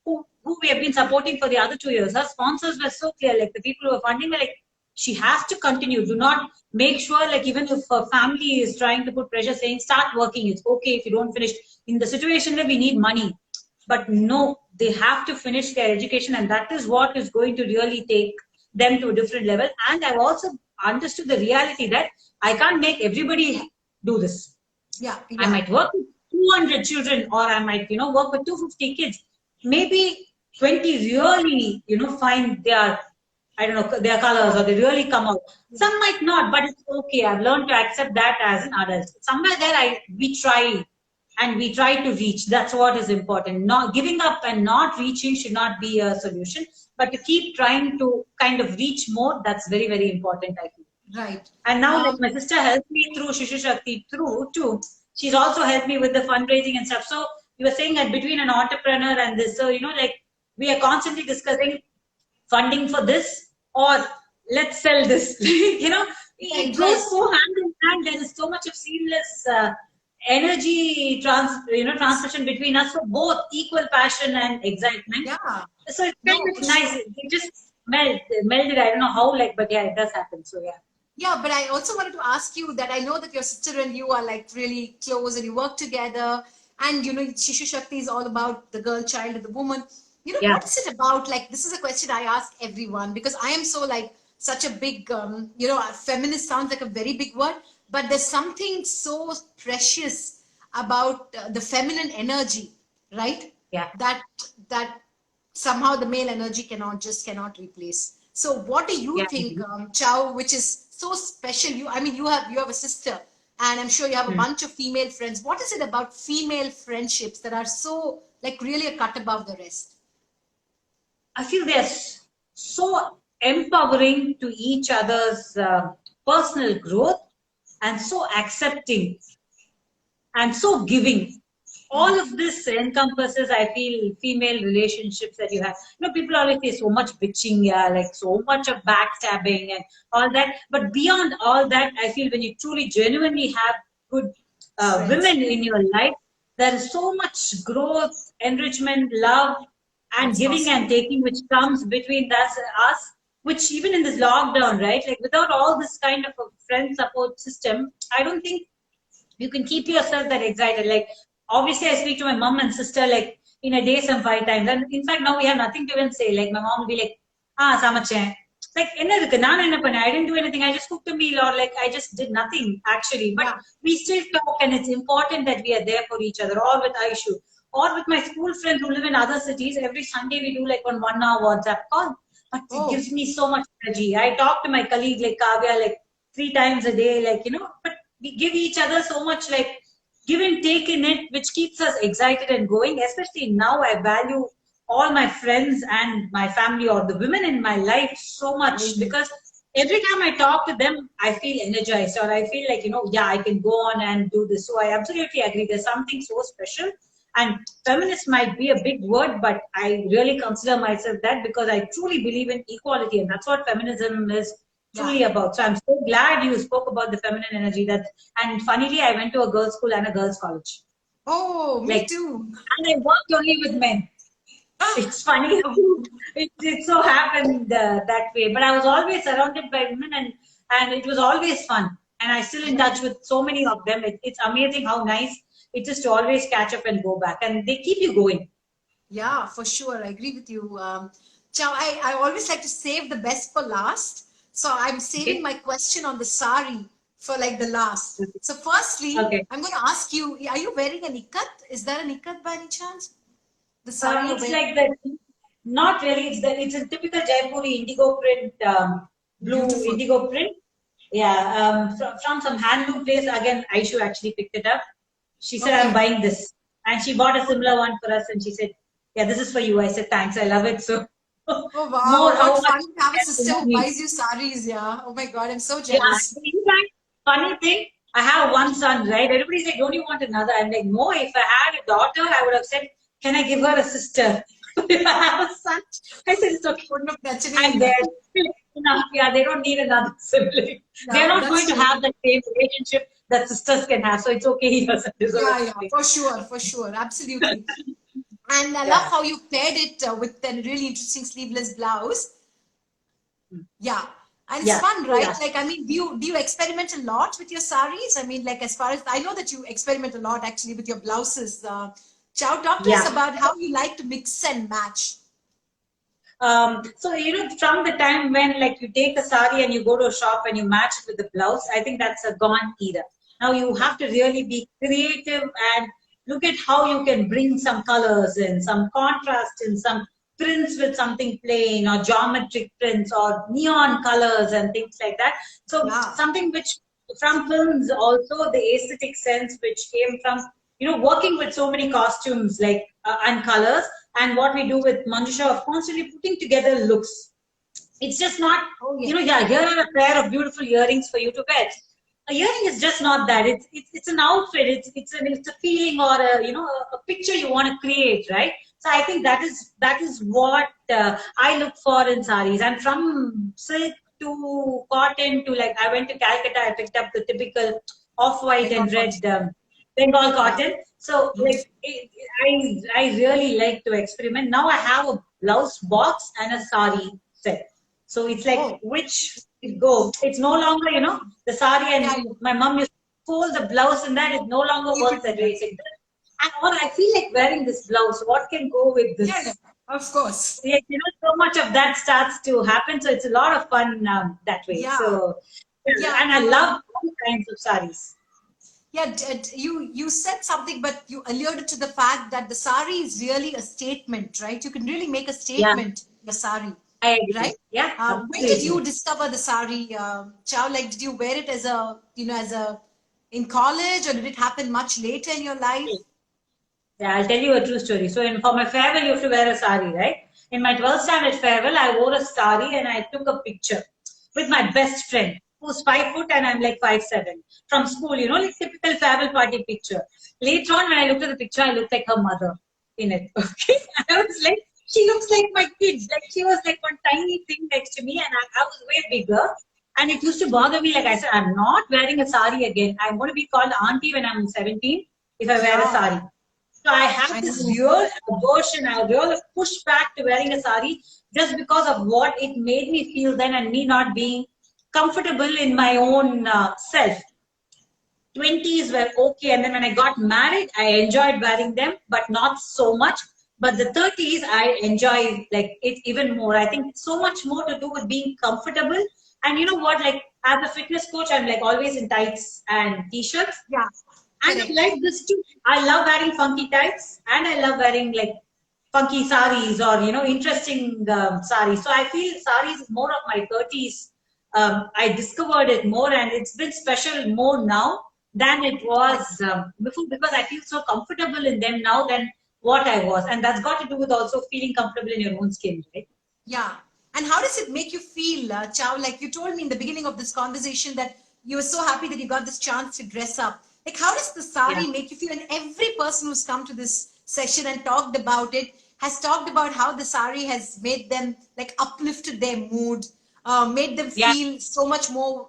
who we have been supporting for the other 2 years. Her sponsors were so clear. Like, the people who were funding were like, she has to continue. Do not, make sure, like, even if her family is trying to put pressure, saying, start working. It's okay if you don't finish. In the situation where we need money. But no, they have to finish their education, and that is what is going to really take them to a different level. And I've also understood the reality that I can't make everybody do this. Yeah, I yeah. might work with 200 children, or I might, work with 250 kids. Maybe 20 really, find their, I don't know, their colors, or they really come out. Some might not, but it's okay. I've learned to accept that as an adult. Somewhere there, we try and we try to reach. That's what is important. Not giving up and not reaching should not be a solution, but to keep trying to kind of reach more, that's very, very important, I feel. Right. And now, like, my sister helped me through Shishu Shakti through too. She's also helped me with the fundraising and stuff. So you were saying that between an entrepreneur and this, so like we are constantly discussing funding for this, or let's sell this. It goes so hand in hand. There is so much of seamless energy transmission between us for both equal passion and excitement. Yeah. So it's kind of nice. It just melded. I don't know how, but yeah, it does happen. So yeah. Yeah, but I also wanted to ask you that I know that your sister and you are like really close and you work together, and Shishu Shakti is all about the girl child and the woman. What is it about? Like, this is a question I ask everyone, because I am so such a big, feminist sounds like a very big word, but there's something so precious about the feminine energy, right? Yeah. That somehow the male energy cannot replace. So what do you think, Chow, which is so special? You have a sister, and I'm sure you have a bunch of female friends. What is it about female friendships that are so really a cut above the rest? I feel they're so empowering to each other's personal growth, and so accepting and so giving. All of this encompasses, I feel, female relationships that you have. People always say so much bitching, so much of backstabbing and all that. But beyond all that, I feel when you truly, genuinely have good women in your life, there is so much growth, enrichment, love, and That's giving awesome. and taking which comes between us, which even in this lockdown, right? Without all this kind of a friend support system, I don't think you can keep yourself that excited. Obviously, I speak to my mom and sister in a day some 5 times. And in fact, now we have nothing to even say. My mom will be like, samachen. I didn't do anything. I just cooked a meal, or I just did nothing actually. But we still talk, and it's important that we are there for each other, or with Aishu, or with my school friends who live in other cities. Every Sunday we do on 1 hour WhatsApp call. But it gives me so much energy. I talk to my colleague Kavya 3 times a day, but we give each other so much give and take in it, which keeps us excited and going. Especially now, I value all my friends and my family, or the women in my life, so much, because every time I talk to them, I feel energized, or I feel I can go on and do this. So I absolutely agree. There's something so special. And feminist might be a big word, but I really consider myself that, because I truly believe in equality, and that's what feminism is truly about. So I'm so glad you spoke about the feminine energy. And funnily, I went to a girls' school and a girls' college. Oh, me too. And I worked only with men. It's funny. It so happened that way. But I was always surrounded by women, and it was always fun. And I'm still in touch with so many of them. It's amazing how nice it is to always catch up and go back. And they keep you going. Yeah, for sure. I agree with you. Chow, I always like to save the best for last. So I'm saving my question on the sari for the last. So firstly, I'm going to ask you, are you wearing a ikat? Is there an ikat by any chance? The sari it's like that. Not really. It's a typical Jaipuri indigo print, blue Beautiful. indigo print. Yeah, from some handloom place. Again, Aishu actually picked it up. She said, I'm buying this. And she bought a similar one for us. And she said, yeah, this is for you. I said, thanks. I love it. So, oh, wow. What fun to have a sister who buys you saris. Yeah. Oh, my God. I'm so jealous. Yeah. In fact, funny thing, I have one son, right? Everybody's like, don't you want another? I'm like, no, if I had a daughter, I would have said, can I give her a sister? If I have a son, I said, it's okay. And they don't need another sibling. No, they're not going to have the same relationship that sisters can have. So it's okay. He doesn't deserve it. Yeah, for sure. Absolutely. And I love how you paired it with a really interesting sleeveless blouse. Yeah. And it's fun, right? Do you experiment a lot with your saris? As far as I know that you experiment a lot actually with your blouses. Chow, talk to us about how you like to mix and match. So, from the time when you take a sari and you go to a shop and you match it with the blouse, I think that's a gone era. Now you have to really be creative and look at how you can bring some colors in, some contrast in, some prints with something plain, or geometric prints, or neon colors and things like that. So something which from films also, the aesthetic sense which came from working with so many costumes like and colors, and what we do with Manjusha of constantly putting together looks. It's just not, Oh, yeah. yeah, here are a pair of beautiful earrings for you to wear. A earring is just not that. It's an outfit. It's a feeling or a picture you want to create, right? So I think that is what I look for in saris. And from silk to cotton to, like, I went to Calcutta, I picked up the typical off-white Bengal and red cotton. Bengal Yeah. cotton. So like I really like to experiment. Now I have a blouse box and a sari set. So it's like, Oh, which it go. It's no longer, the sari, yeah. and my mom used to fold the blouse, and that is no longer You worth can the do that. dress. And all, I feel like wearing this blouse. What can go with Yeah, yeah. this? Of course. Yeah, so much of that starts to happen. So it's a lot of fun that way. Yeah. So, yeah, Yeah. and I love all kinds of saris. Yeah, you said something, but you alluded to the fact that the sari is really a statement, right? You can really make a Yeah, statement in the sari, I agree. right? Yeah, When did you absolutely. discover the sari, Chow? Like, did you wear it as a in college, or did it happen much later in your life? Yeah, I'll tell you a true story. So, for my farewell, you have to wear a sari, right? In my 12th standard farewell, I wore a sari and I took a picture with my best friend, who's 5 foot and I'm like 5'7", from school. Like typical farewell party picture. Later on, when I looked at the picture, I looked like her mother in it. Okay, I was like, she looks like my kid. Like, she was like one tiny thing next to me, and I was way bigger. And it used to bother me. Like I said, I'm not wearing a sari again. I'm going to be called auntie when I'm 17 if I wear a Yeah, sari. So I I have this know. real aversion, a real pushback to wearing a sari, just because of what it made me feel then, and me not being comfortable in my own self. 20s were okay, and then when I got married, I enjoyed wearing them, but not so much. But the 30s, I enjoy like it even more. I think so much more to do with being comfortable. And you know what? Like, as a fitness coach, I'm like always in tights and t-shirts. Yeah, And I correct. like this too. I love wearing funky tights, and I love wearing like funky saris, or interesting saris. So I feel saris is more of my 30s. I discovered it more, and it's been special more now than it was before, because I feel so comfortable in them now than what I was, and that's got to do with also feeling comfortable in your own skin, right? Yeah. And how does it make you feel, Chow? Like you told me in the beginning of this conversation that you were so happy that you got this chance to dress up. Like, how does the Yeah, sari make you feel? And every person who's come to this session and talked about it has talked about how the sari has made them, like, uplifted their mood, made them yeah, feel so much more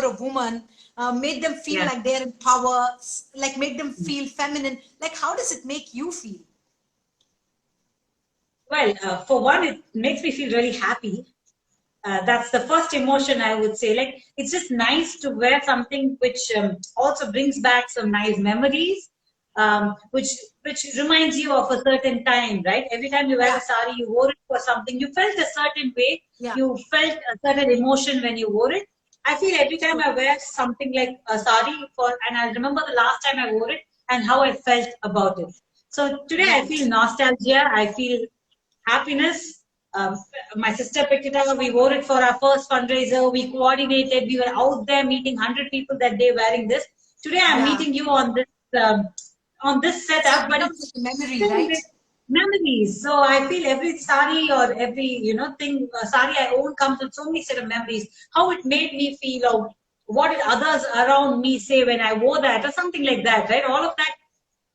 a woman, made them feel yeah. like they're in power, like made them feel feminine. Like, how does it make you feel? Well, for one, it makes me feel really happy. That's the first emotion I would say. Like, it's just nice to wear something which also brings back some nice memories, which reminds you of a certain time, right? Every time you wear Yeah, a sari, you wore it for something. You felt a certain way. yeah, You felt a certain emotion when you wore it. I feel every time true. I wear something like a sari and I remember the last time I wore it and how I felt about it. So today I Right. feel nostalgia. I feel happiness. My sister picked it up. We wore it for our first fundraiser. We coordinated. We were out there meeting 100 people that day wearing this. Today I'm Yeah. meeting you on this So setup, it but becomes it's like a memory, still right? with memories. So I feel every sari or every thing sari I own comes with so many set of memories. How it made me feel, or what did others around me say when I wore that, or something like that, right? All of that.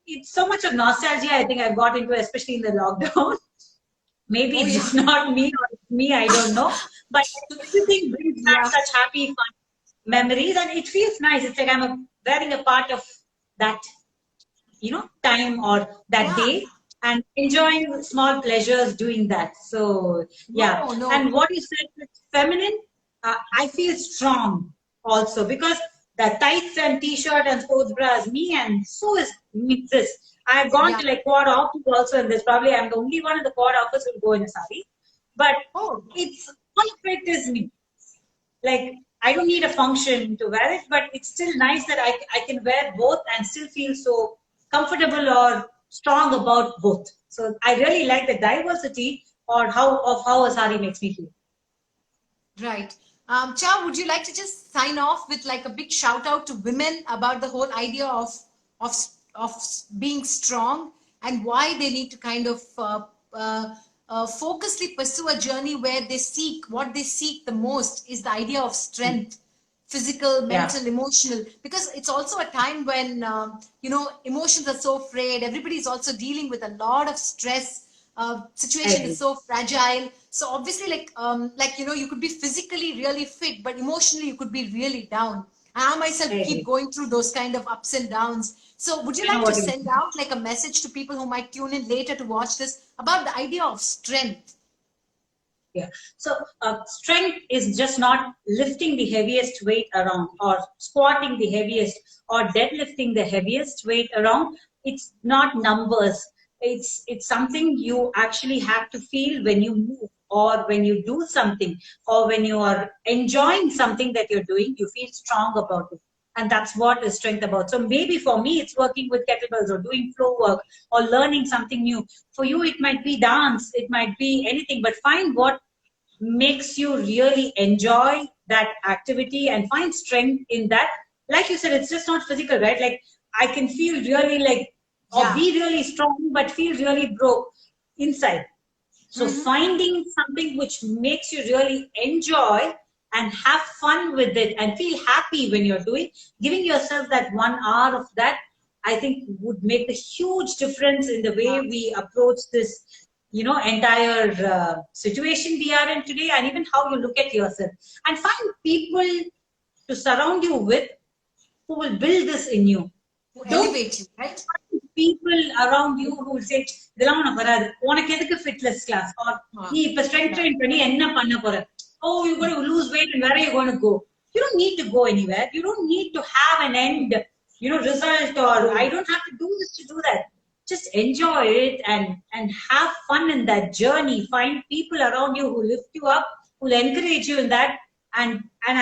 It's so much of nostalgia I think I've got into, especially in the lockdown. Maybe Oh it's yeah. just not me, or it's me, I don't know. But everything brings back Yeah. such happy, fun memories, and it feels nice. It's like wearing a part of that, time or that Yeah. day, and enjoying small pleasures doing that. So, yeah. No, no. And what you said with feminine, I feel strong also, because the tights and t-shirt and sports bras, me, and so is me, this. I've gone Yeah. to like quad office also in this. Probably I'm the only one in the quad office who will go in a sari. But Oh, it's all of it is me. Like, I don't need a function to wear it, but it's still nice that I can wear both and still feel so comfortable or strong about both. So I really like the diversity or how a sari makes me feel. right. Cha, would you like to just sign off with like a big shout out to women about the whole idea of being strong, and why they need to kind of focusly pursue a journey where they seek, what they seek the most is the idea of strength, physical, Yeah. mental, emotional, because it's also a time when emotions are so frayed. Everybody is also dealing with a lot of stress. I Situation is agree. so fragile. So obviously, you could be physically really fit, but emotionally you could be really down. I myself I keep agree. going through those kind of ups and downs. So would you I know like to what you mean. send out like a message to people who might tune in later to watch this about the idea of strength? Yeah. So strength is just not lifting the heaviest weight around, or squatting the heaviest, or deadlifting the heaviest weight around. It's not numbers. It's something you actually have to feel when you move, or when you do something, or when you are enjoying something that you're doing. You feel strong about it. And that's what is strength about. So maybe for me, it's working with kettlebells, or doing flow work, or learning something new. For you, it might be dance, it might be anything, but find what makes you really enjoy that activity and find strength in that. Like you said, it's just not physical, right? Like I can feel really like, or Yeah. be really strong, but feel really broke inside. So Hmm. finding something which makes you really enjoy and have fun with it and feel happy when you're doing, giving yourself that 1 hour of that, I think would make a huge difference in the way Yeah. we approach this, entire situation we are in today, and even how you look at yourself. And find people to surround you with who will build this in you. To Don't elevate you, right? find people around you who will say, இதெல்லாம் உனக்கு வராது, உனக்கு எதுக்கு fitness class, or நீ இப்ப strength Yeah. train பண்ணி என்ன பண்ண போற, oh you're going to lose weight and where are you going to go. You don't need to go anywhere. You don't need to have an end, result, or I don't have to do this to do that. Just enjoy it and have fun in that journey. Find people around you who lift you up, who will encourage you in that. And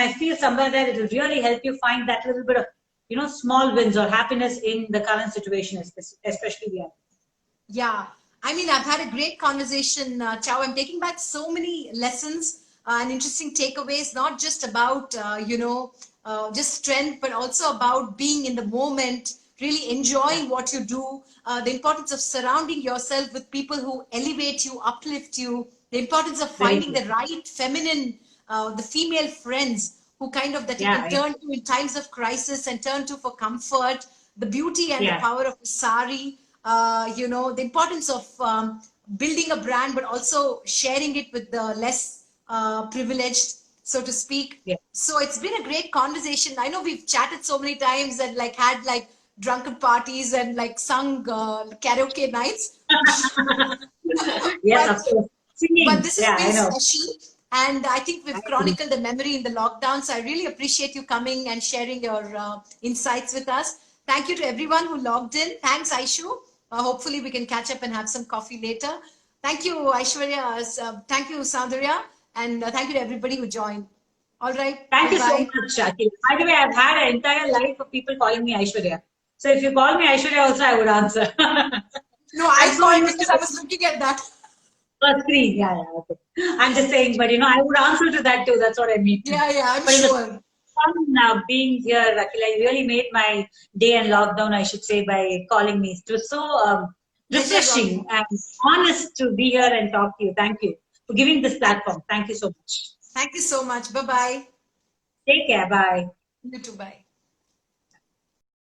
I feel somewhere that it will really help you find that little bit of, small wins or happiness in the current situation, especially we are. Yeah, I mean, I've had a great conversation, Chow. I'm taking back so many lessons and interesting takeaways, not just about, just strength, but also about being in the moment, really Yeah, enjoying what you do, the importance of surrounding yourself with people who elevate you, uplift you, the importance of very finding true. the right feminine, the female friends who kind of that you can Yeah, turn to in times of crisis and turn to for comfort, the beauty and the yeah, power of the sari, the importance of building a brand, but also sharing it with the less privileged, so to speak. yeah. So it's been a great conversation. I know we've chatted so many times and like had like drunken parties and like sung karaoke nights. Yes, but of course. but Singing. this has Yeah, been I know. special, and I think I we've agree. chronicled the memory in the lockdown. So I really appreciate you coming and sharing your insights with us. Thank you to everyone who logged in. Thanks, Aishu. Hopefully, we can catch up and have some coffee later. Thank you, Aishwarya. Thank you, Soundarya. And thank you to everybody who joined. All right. Thank you so Goodbye. much, Akhil. By the way, I've had an entire life of people calling me Aishwarya. So if you call me Aishwarya also, I would answer. No, I'm I so called used to because I was looking at that. screen. Yeah, yeah, okay. I'm just saying, but I would answer to that too. That's what I mean. Yeah, I'm But it was sure. fun being here, Akhila. You really made my day and lockdown, I should say, by calling me. It was so Pleasure's all refreshing mine. and honest to be here and talk to you. Thank you for giving this platform. Thank you so much. Thank you so much. Bye bye. Take care. Bye. You too. Bye.